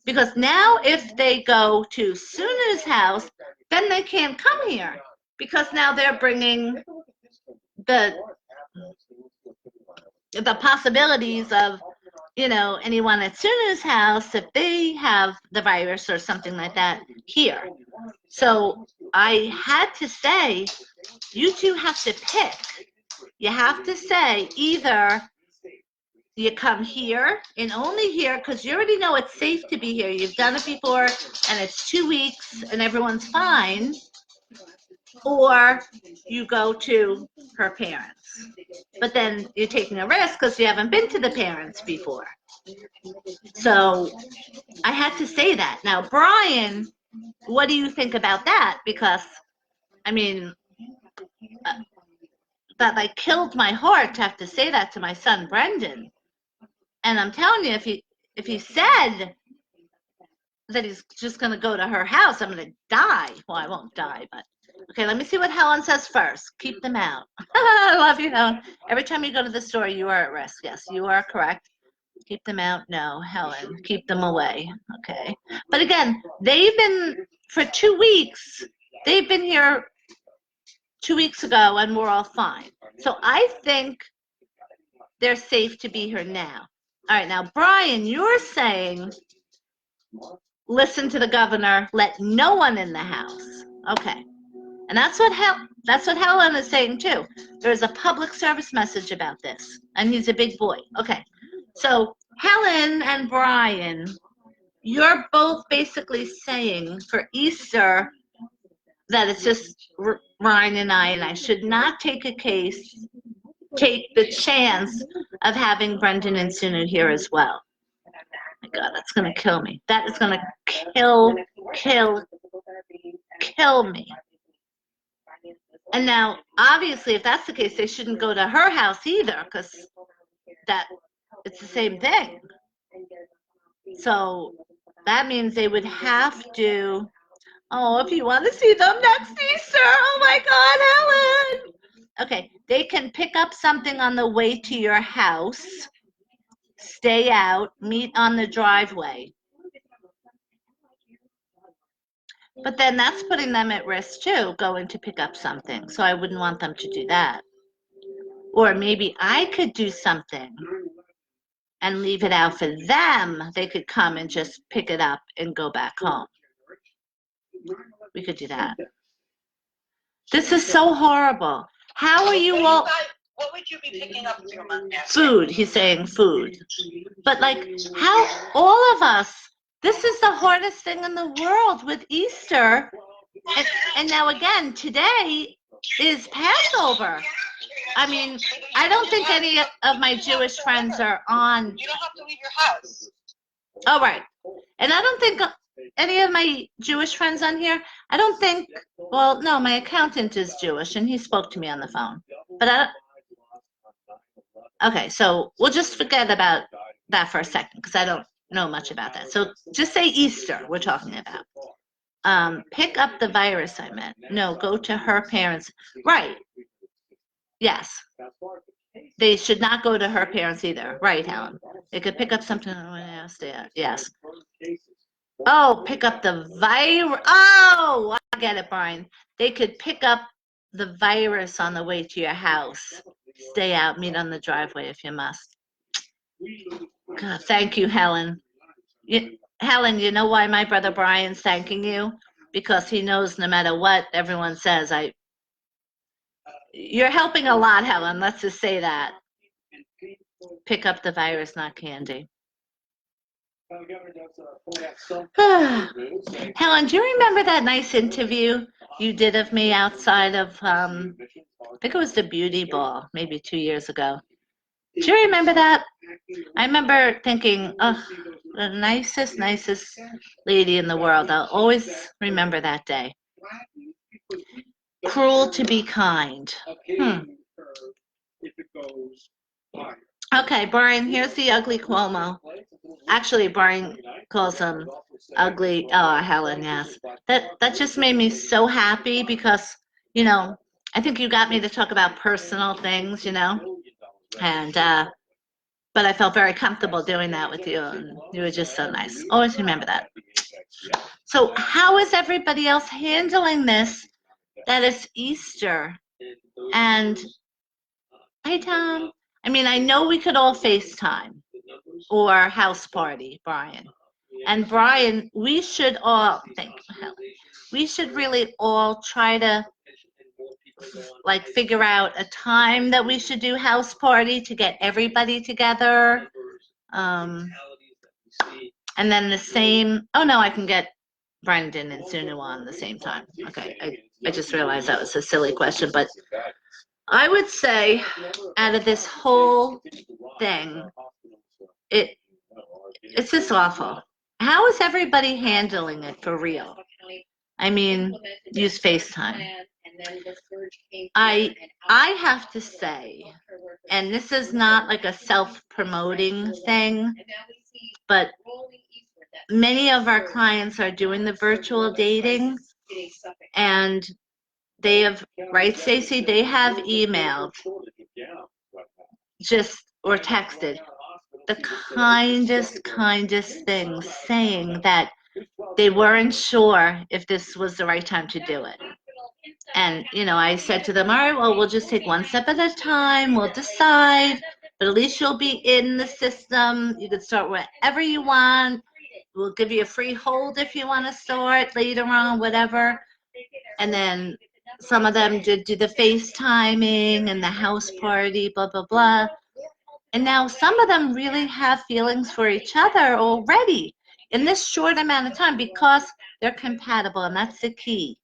Because now if they go to Sunu's house, then they can't come here. Because now they're bringing the possibilities of, anyone at Sunu's house, if they have the virus or something like that, here. So I had to say, you two have to pick. You have to say either you come here and only here because you already know it's safe to be here. You've done it before and it's 2 weeks and everyone's fine. Or you go to her parents. But then you're taking a risk because you haven't been to the parents before. So I had to say that. Now, Brian, what do you think about that? Because, I mean, that like killed my heart to have to say that to my son, Brendan. And I'm telling you, if he said that he's just going to go to her house, I'm going to die. Well, I won't die, but okay, let me see what Helen says first. Keep them out. I love you, Helen. Every time you go to the store, you are at risk. Yes, you are correct. Keep them out. No, Helen, keep them away. Okay. But again, they've been, for 2 weeks, they've been here 2 weeks ago and we're all fine. So I think they're safe to be here now. All right, now, Brian, you're saying listen to the governor, let no one in the house. Okay. And that's what Helen is saying too. There's a public service message about this, and he's a big boy. Okay. So Helen and Brian, you're both basically saying for Easter that it's just Ryan and I should not take the chance of having Brendan and Sunu here as well. My God, that's going to kill me. That is going to kill me. And now, obviously, if that's the case, they shouldn't go to her house either, because it's the same thing. So that means they would have to. Oh, if you want to see them next Easter, oh my God, Helen. Okay, they can pick up something on the way to your house, stay out, meet on the driveway. But then that's putting them at risk too, going to pick up something. So I wouldn't want them to do that. Or maybe I could do something and leave it out for them. They could come and just pick it up and go back home. We could do that. This is so horrible. How are you all? What would you be picking up if you were month basket? Food. He's saying food. But like, how all of us, this is the hardest thing in the world with Easter. And now again, today is Passover. I mean, I don't think any of my Jewish friends are on. You don't have to leave your house. Oh, right. And I don't think any of my Jewish friends on here, I don't think, well, no, my accountant is Jewish and he spoke to me on the phone. But okay, so we'll just forget about that for a second because I don't know much about that. So just say Easter, we're talking about. Pick up the virus, I meant. No, go to her parents. Right. Yes. They should not go to her parents either. Right, Helen. They could pick up something. Yes. Oh, pick up the virus. Oh, I get it, Brian. They could pick up the virus on the way to your house. Stay out, meet on the driveway if you must. God, thank you, Helen. Helen, you know why my brother Brian's thanking you? Because he knows no matter what everyone says, you're helping a lot, Helen. Let's just say that. Pick up the virus, not candy. Helen, do you remember that nice interview you did of me outside of, I think it was the beauty ball, maybe 2 years ago? Do you remember that? I remember thinking, oh, the nicest lady in the world. I'll always remember that day. Cruel to be kind. Okay, Brian, here's the ugly Cuomo. Actually, Brian calls him ugly. Oh, Helen, yes. That just made me so happy because, I think you got me to talk about personal things, and but I felt very comfortable doing that with you, and you were just so nice. Always remember that. So how is everybody else handling this? That is Easter. And, hey, Tom. I mean, I know we could all FaceTime or house party, Brian. And Brian, we should all, we should really all try to figure out a time that we should do house party to get everybody together. And then the same, oh no, I can get Brendan and Sunu on the same time. Okay, I just realized that was a silly question, but I would say out of this whole thing, it's just awful. How is everybody handling it for real? I mean, use FaceTime. I have to say, and this is not like a self-promoting thing, but many of our clients are doing the virtual dating, and they have, right, Stacey? They have emailed or texted the kindest things, saying that they weren't sure if this was the right time to do it. And, I said to them, all right, well, we'll just take one step at a time. We'll decide, but at least you'll be in the system. You can start wherever you want. We'll give you a free hold if you want to start later on, whatever. And then some of them did do the FaceTiming and the house party, blah, blah, blah. And now some of them really have feelings for each other already in this short amount of time because they're compatible. And that's the key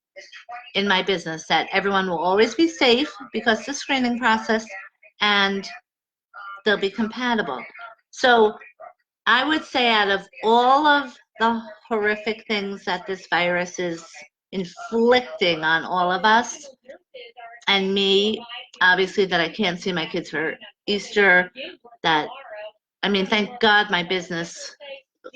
in my business, that everyone will always be safe because the screening process, and they'll be compatible. So I would say out of all of the horrific things that this virus is inflicting on all of us, and me, obviously, that I can't see my kids for Easter, that, I mean, thank God my business,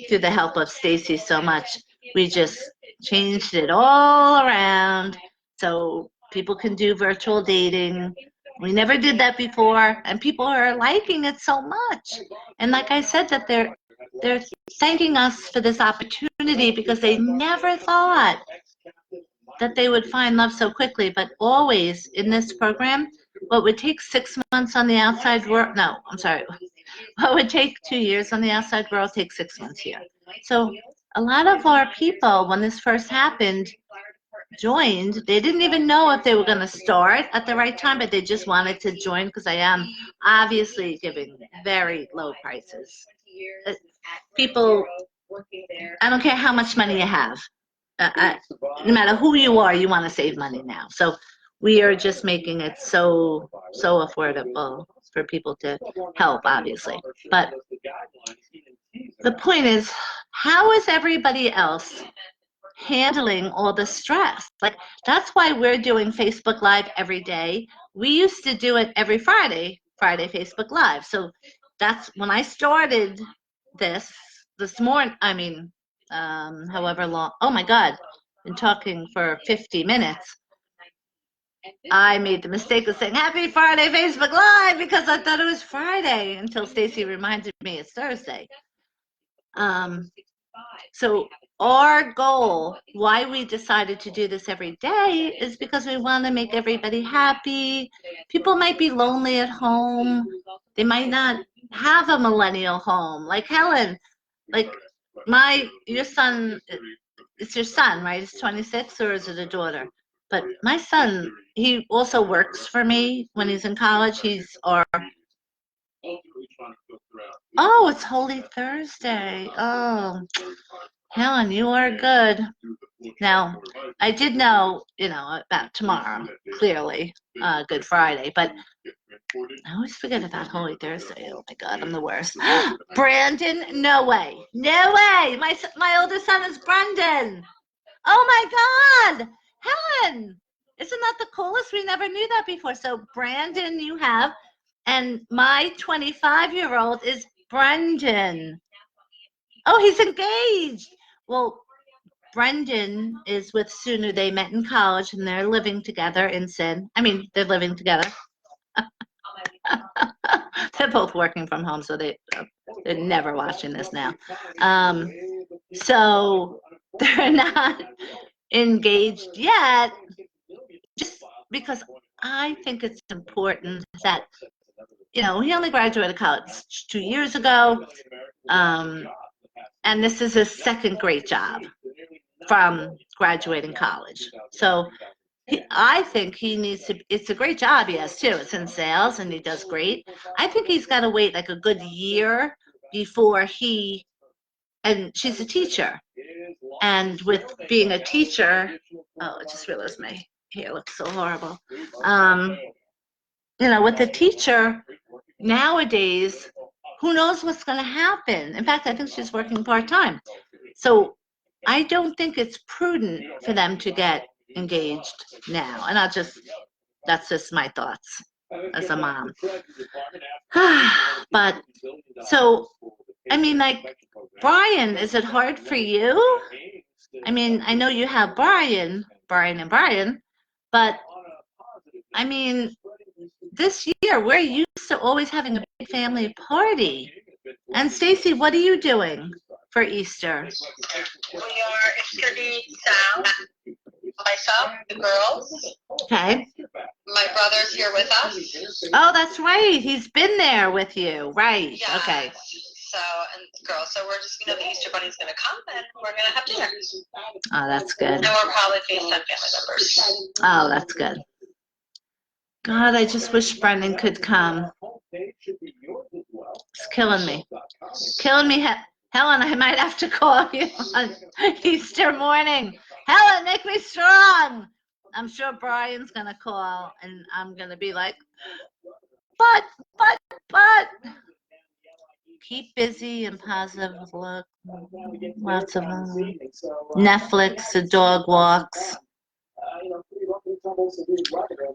through the help of Stacy so much, we just changed it all around so people can do virtual dating. We never did that before, and people are liking it so much. And like I said, that they're thanking us for this opportunity because they never thought that they would find love so quickly. But always in this program, what would take 6 months on the outside world, no, I'm sorry, what would take 2 years on the outside world takes 6 months here. So a lot of our people, when this first happened, joined. They didn't even know if they were going to start at the right time, but they just wanted to join because I am obviously giving very low prices. People, I don't care how much money you have. No matter who you are, you want to save money now. So we are just making it so affordable for people to help, obviously. But the point is, how is everybody else handling all the stress? Like, that's why we're doing Facebook Live every day. We used to do it every Friday Facebook Live. So that's when I started this morning. I mean, however long. Oh my God, been talking for 50 minutes. I made the mistake of saying Happy Friday Facebook Live because I thought it was Friday until Stacy reminded me it's Thursday. So our goal, why we decided to do this every day, is because we want to make everybody happy. People might be lonely at home. They might not have a millennial home. Like Helen, like your son, it's your son, right? It's 26, or is it a daughter? But my son, he also works for me when he's in college. Oh, it's Holy Thursday. Oh, Helen, you are good. Now, I did know, about tomorrow, clearly, Good Friday, but I always forget about Holy Thursday. Oh my God, I'm the worst. Brandon, no way. No way. My oldest son is Brendan. Oh my God. Helen, isn't that the coolest? We never knew that before. So Brandon you have, and my 25-year-old is Brendan. Oh, he's engaged. Well, Brendan is with Sunu. They met in college, and they're living together in Sin. I mean, they're living together. They're both working from home, so they're never watching this now. So they're not engaged yet, just because I think it's important that, he only graduated college 2 years ago, and this is his second great job from graduating college. So I think he needs to, it's a great job he has too. It's in sales and he does great. I think he's got to wait like a good year before and she's a teacher. And with being a teacher, oh, I just realized my hair looks so horrible. With a teacher, nowadays, who knows what's going to happen? In fact, I think she's working part-time. So I don't think it's prudent for them to get engaged now. And that's just my thoughts as a mom. But, so, I mean, like, Brian, is it hard for you? I mean, I know you have Brian, but, I mean, this year, we're used to always having a big family party. And Stacy, what are you doing for Easter? It's going to be Sam, myself, the girls. Okay. My brother's here with us. Oh, that's right. He's been there with you. Right. Yeah. Okay. So, and girls, so we're just, the Easter Bunny's going to come and we're going to have dinner. Oh, that's good. And we're probably FaceTime family members. Oh, that's good. God, I just wish Brendan could come. It's killing me. Helen, I might have to call you on Easter morning. Helen, make me strong. I'm sure Brian's going to call, and I'm going to be like, but. Keep busy and positive. Look, lots of Netflix, the dog walks.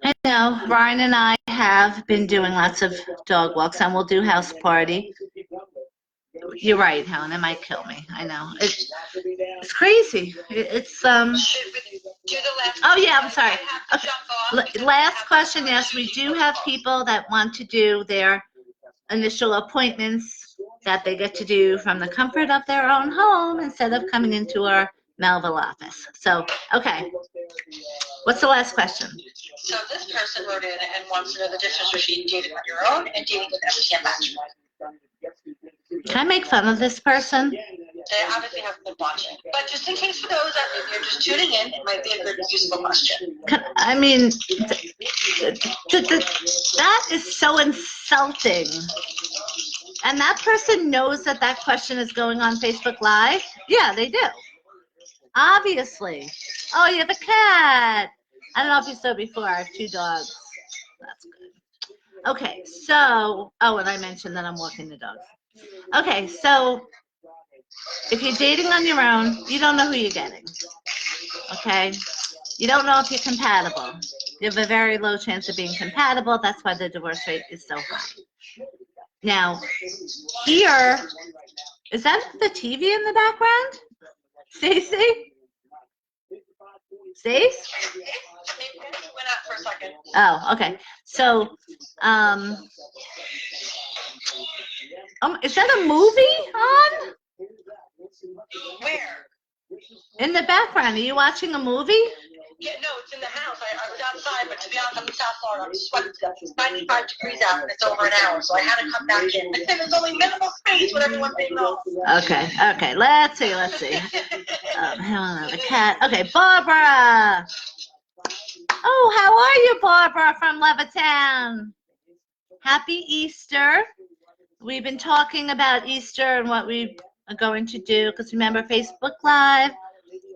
I know, Ryan and I have been doing lots of dog walks, and we'll do house party. You're right, Helen, it might kill me. I know. It's crazy. It's Should we do the last? Oh yeah, I'm sorry. Okay. Last question, yes, we do have people that want to do their initial appointments that they get to do from the comfort of their own home instead of coming into our Melville office. So, okay. What's the last question? So this person wrote in and wants to know the difference between dating on your own and dating with MTM Matchmaking. Can I make fun of this person? They obviously haven't been watching. But just in case for those that maybe are just tuning in, it might be a good, useful question. I mean, that is so insulting. And that person knows that that question is going on Facebook Live? Yeah, they do. Obviously. Oh, you have a cat. I don't know if you saw before. I have 2 dogs. That's good. Okay, so, oh, and I mentioned that I'm walking the dogs. Okay, so if you're dating on your own, you don't know who you're getting. Okay? You don't know if you're compatible. You have a very low chance of being compatible. That's why the divorce rate is so high. Now, here, is that the TV in the background? Stacy? Stace? Went out for a second. Oh, okay. So, is that a movie on? Where? In the background. Are you watching a movie? Yeah, no, it's in the house. I was outside, but to be honest, I'm in South Florida. I'm sweating to death. It's 95 degrees out, and it's over an hour, so I had to come back in. And there's only minimal space with everyone being off. Okay. Let's see. Hang on, the cat. Okay, Barbara. Oh, how are you, Barbara from Levittown? Happy Easter. We've been talking about Easter and what we are going to do, because remember Facebook Live.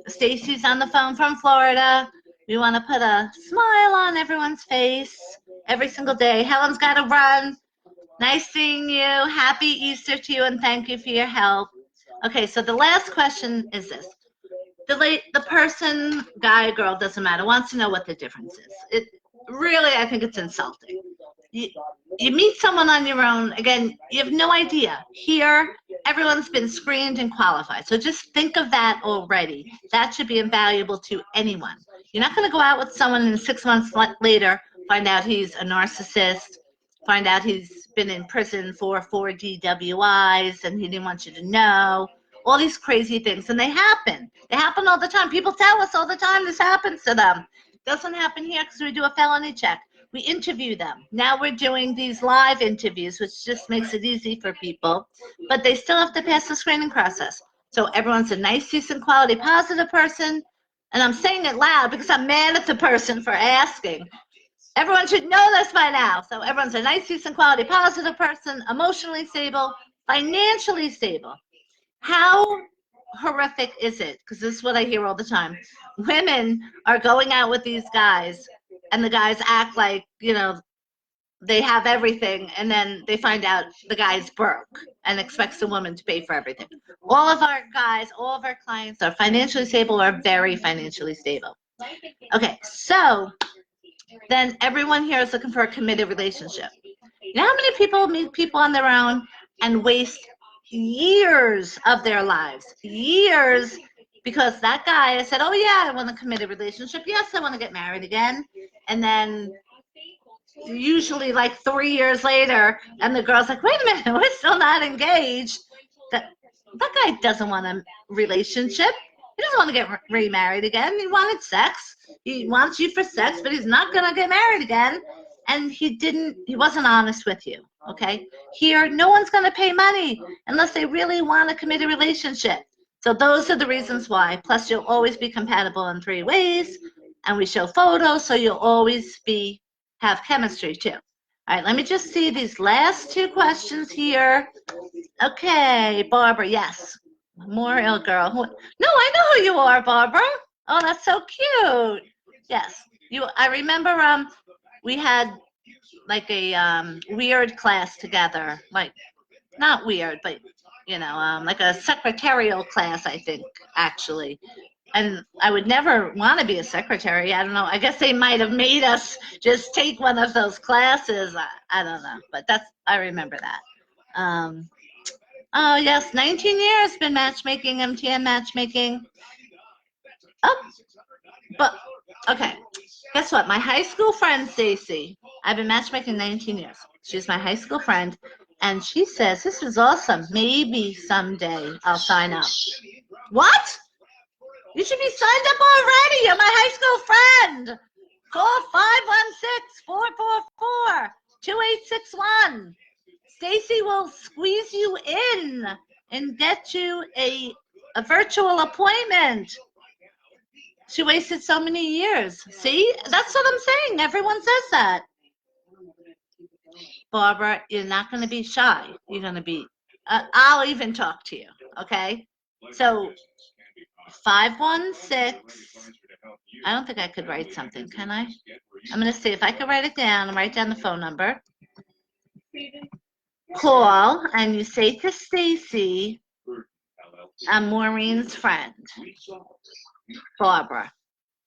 Stacy's on the phone from Florida. We want to put a smile on everyone's face every single day. Helen's got to run. Nice seeing you. Happy Easter to you, and thank you for your help. Okay, so the last question is this. The person, guy, girl, doesn't matter, wants to know what the difference is. Really, I think it's insulting. You meet someone on your own, again, you have no idea. Here, everyone's been screened and qualified. So just think of that already. That should be invaluable to anyone. You're not going to go out with someone and 6 months later find out he's a narcissist, find out he's been in prison for 4 DWIs and he didn't want you to know. All these crazy things. And they happen. They happen all the time. People tell us all the time this happens to them. Doesn't happen here because we do a felony check. We interview them. Now we're doing these live interviews, which just makes it easy for people. But they still have to pass the screening process. So everyone's a nice, decent, quality, positive person. And I'm saying it loud because I'm mad at the person for asking. Everyone should know this by now. So everyone's a nice, decent, quality, positive person, emotionally stable, financially stable. How horrific is it? Because this is what I hear all the time. Women are going out with these guys, and the guys act like, they have everything, and then they find out the guy's broke and expects the woman to pay for everything. All of our guys, all of our clients are financially stable or very financially stable. Okay, so then everyone here is looking for a committed relationship. You know how many people meet people on their own and waste years of their lives, years, because that guy said, oh yeah, I want a committed relationship. Yes, I want to get married again. And then usually like 3 years later, and the girl's like, wait a minute, we're still not engaged. That guy doesn't want a relationship. He doesn't want to get remarried again. He wanted sex. He wants you for sex, but he's not going to get married again. And he wasn't honest with you, okay? Here, no one's going to pay money unless they really want a committed relationship. So those are the reasons why. Plus, you'll always be compatible in 3 ways, and we show photos, so you'll always have chemistry, too. All right, let me just see these last 2 questions here. Okay, Barbara, yes. More ill girl. No, I know who you are, Barbara. Oh, that's so cute. Yes. I remember we had like a weird class together. Like, not weird, but, like a secretarial class, I think, actually. And I would never want to be a secretary. I don't know. I guess they might have made us just take one of those classes. I don't know. But I remember that. Oh, yes, 19 years been matchmaking, MTN matchmaking. Oh, but, okay. Guess what? My high school friend, Stacy, I've been matchmaking 19 years. She's my high school friend, and she says, this is awesome. Maybe someday I'll sign up. What? You should be signed up already. You're my high school friend. Call 516-444-2861. Stacy will squeeze you in. and get you a virtual appointment. She wasted so many years. See, that's what I'm saying. Everyone says that. Barbara, you're not going to be shy. You're going to be, I'll even talk to you. Okay. So 516. I don't think I could write something, can I? I'm going to see if I can write it down and write down the phone number. Call and you say to Stacy, I'm Maureen's friend, Barbara,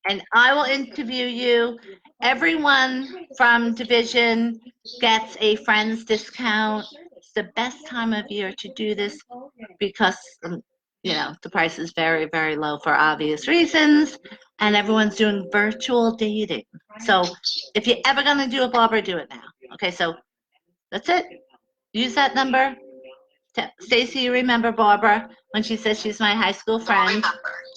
and I will interview you. Everyone from division gets a friend's discount. It's the best time of year to do this because the price is very, very low for obvious reasons, and everyone's doing virtual dating. So if you're ever going to do it, Barbara, do it now. Okay, so that's it. Use that number. Stacy, you remember Barbara when she says she's my high school friend?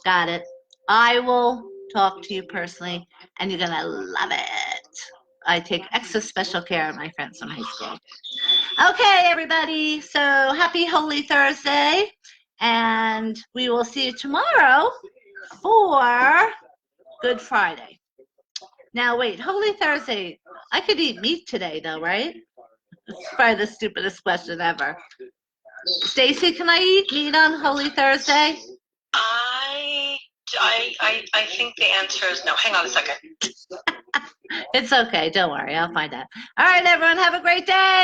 Got it. I will talk to you personally, and you're going to love it. I take extra special care of my friends from high school. Okay, everybody. So happy Holy Thursday, and we will see you tomorrow for Good Friday. Now, wait, Holy Thursday. I could eat meat today, though, right? It's probably the stupidest question ever. Stacy, can I eat meat on Holy Thursday? I think the answer is no. Hang on a second. It's okay. Don't worry. I'll find out. All right, everyone. Have a great day.